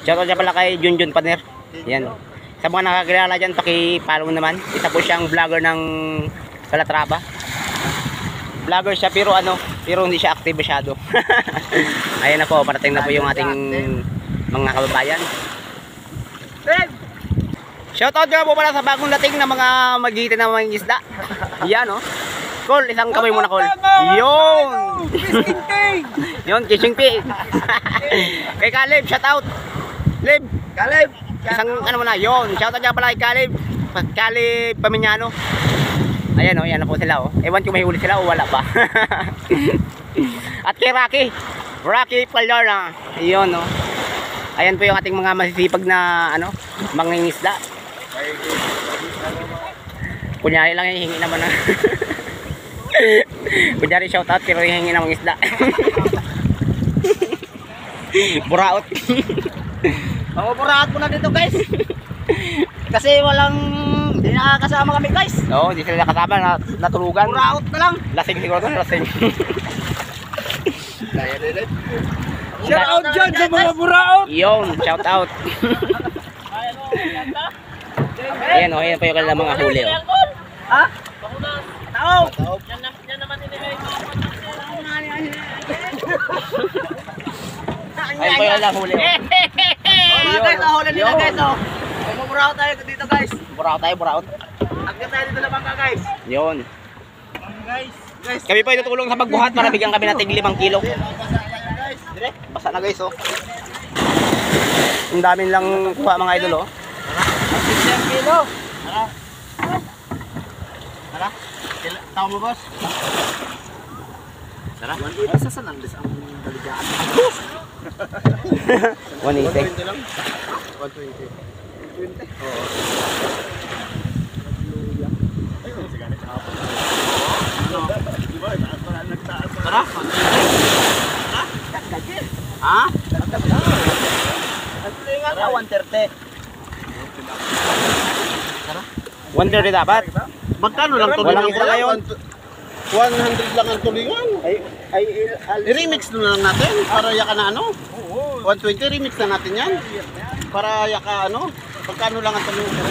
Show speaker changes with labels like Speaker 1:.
Speaker 1: Shoutout dyan pala kay Junjun Paner. Yan. Sa mga nakakilala dyan, paki-follow naman. Isa po siyang vlogger ng Calatrava. Vlogger siya pero hindi siya active masyado. Ayan na po, parating na po yung ating mga kababayan. Shoutout nga po pala sa bagong dating na mga magitin na mga isda. Yan o. Col, isang kamay muna Col. Yun! Yun, kissing pig. Kay Caleb, shoutout. Lib,
Speaker 2: Caleb!
Speaker 1: isang muna, yun. Shoutout nga pala kay Caleb. Caleb Pamiñano. Ayan o, yan na po sila o. Ewan ko may huli sila o wala pa. At kay Rocky Palara. Ayun o. Ayan po yung ating mga masisipag na mangingisda. Kunyari lang hihingi naman na. Kunyari shoutout pero hihingi naman isda. Buraot.
Speaker 2: Buraot muna dito guys. Kasi hindi nakakasama kami guys.
Speaker 1: Oo, hindi sila nakasama, natulugan.
Speaker 2: Buraot na lang.
Speaker 1: Lasing siguro to, lasing.
Speaker 2: Shout out dyan sa mga buraot.
Speaker 1: Yun, shout out. Ayan o, ayan pa yung kanilang mga huli o.
Speaker 2: Ha? Tao!
Speaker 3: Yan naman nilagay ko.
Speaker 1: Ayan pa yung kanilang huli o.
Speaker 2: Guys, huli nila guys o. Buraot tayo dito guys.
Speaker 1: Buraot.
Speaker 2: Agad tayo dito na bangka guys.
Speaker 1: Yun.
Speaker 2: Guys.
Speaker 1: Kami po itutulong sa pagbuhat para bigyan kami ng tig 5 kilo. Basa na guys oh. Ang dami lang kuha mga idol oh.
Speaker 2: 5 kilo. Tara. Tao mo boss. Tara. Isa sa nang ang baligaan.
Speaker 1: 180
Speaker 2: lang. 120. 120. Oo. Tara. Ha? Tara, 130. Tara.
Speaker 1: 130 dapat.
Speaker 2: Magkano lang to?
Speaker 1: Walang isa ngayon.
Speaker 2: 100 lang ang tulingan. I-remix na lang natin para yaka na 120 remix na natin yan. Para yaka Magkano lang ang tulingan?